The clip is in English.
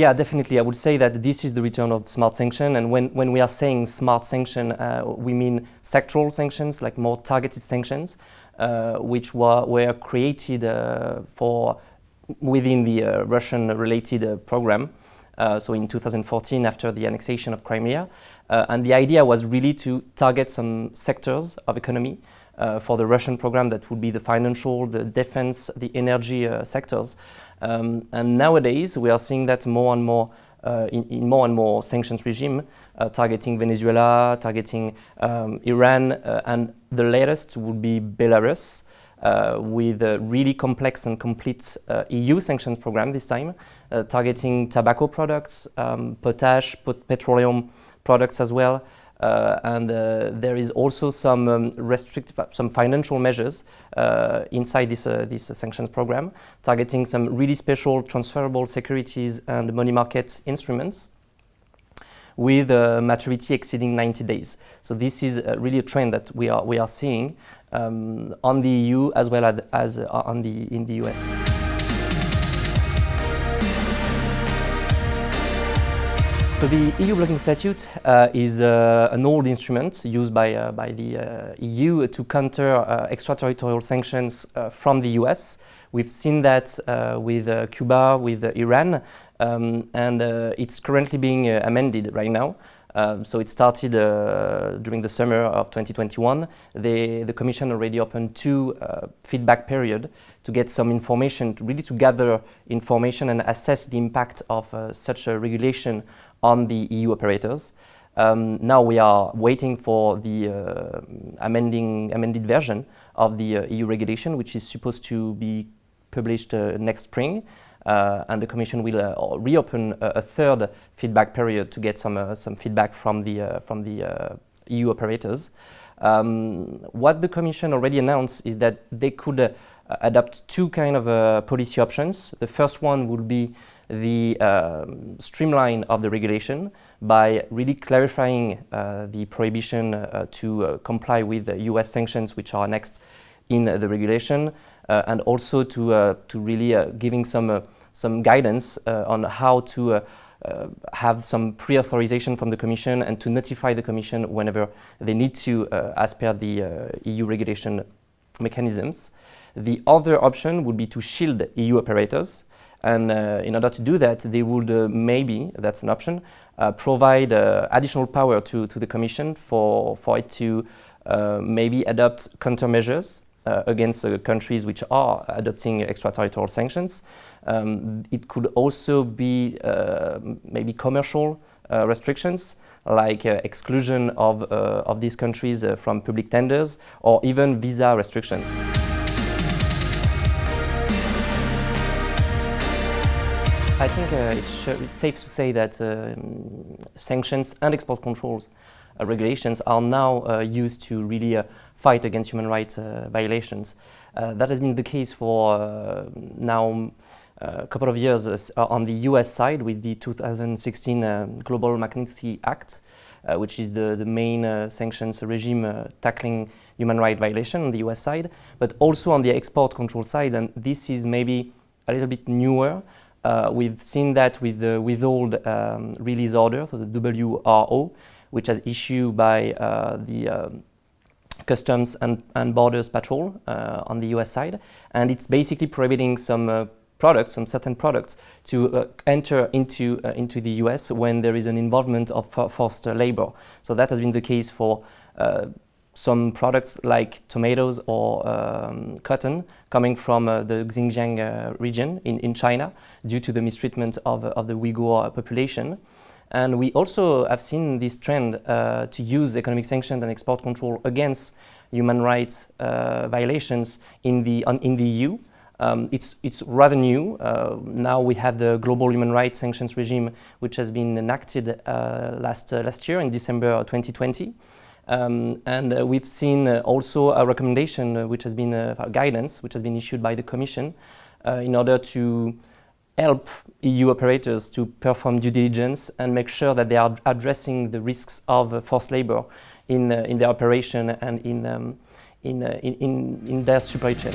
Yeah, definitely. I would say that this is the return of smart sanction. And when we are saying smart sanction, we mean sectoral sanctions, like more targeted sanctions, which were created for within the Russian-related program. So in 2014, after the annexation of Crimea. And the idea was really to target some sectors of economy for the Russian program that would be the financial, the defense, the energy sectors. And nowadays, we are seeing that more and more in more and more sanctions regime, targeting Venezuela, targeting Iran, and the latest would be Belarus, with a really complex and complete EU sanctions program this time, targeting tobacco products, potash, petroleum products as well. And there is also some some financial measures inside this sanctions program, targeting some really special transferable securities and money market instruments with maturity exceeding 90 days. So this is really a trend that we are seeing on the EU as well as in the US. So the EU blocking statute is an old instrument used by the EU to counter extraterritorial sanctions from the US. We've seen that with Cuba, with Iran, and it's currently being amended right now. So it started during the summer of 2021. The Commission already opened 2 feedback periods to get some information, to gather information and assess the impact of such a regulation on the EU operators. Now we are waiting for the amended version of the EU regulation, which is supposed to be published next spring. And the Commission will reopen a 3rd feedback period to get some feedback from the EU operators. What the Commission already announced is that they could adopt 2 kind of policy options. The first one would be the streamline of the regulation by really clarifying the prohibition to comply with the US sanctions, which are next in the regulation, and also to really giving some guidance on how to have some pre-authorization from the Commission and to notify the Commission whenever they need to, as per the EU regulation mechanisms. The other option would be to shield EU operators. And in order to do that, they would maybe, that's an option, provide additional power to the Commission for it to maybe adopt countermeasures against countries which are adopting extraterritorial sanctions. It could also be maybe commercial restrictions, like exclusion of these countries from public tenders, or even visa restrictions. I think it's safe to say that sanctions and export controls regulations are now used to really fight against human rights violations. That has been the case for now a couple of years on the US side with the 2016 Global Magnitsky Act, which is the main sanctions regime tackling human rights violation on the US side, but also on the export control side, and this is maybe a little bit newer. We've seen that with the withhold release order, so the WRO, which is issued by the Customs and Borders Patrol on the US side, and it's basically prohibiting some certain products to enter into the US when there is an involvement of forced labor. So that has been the case for some products like tomatoes or cotton coming from the Xinjiang region in China due to the mistreatment of the Uyghur population. And we also have seen this trend to use economic sanctions and export control against human rights violations in the EU. It's rather new. Now we have the global human rights sanctions regime, which has been enacted last year in December 2020. And we've seen also a recommendation which has been guidance which has been issued by the Commission in order to help EU operators to perform due diligence and make sure that they are addressing the risks of forced labor in their operation and in their supply chain.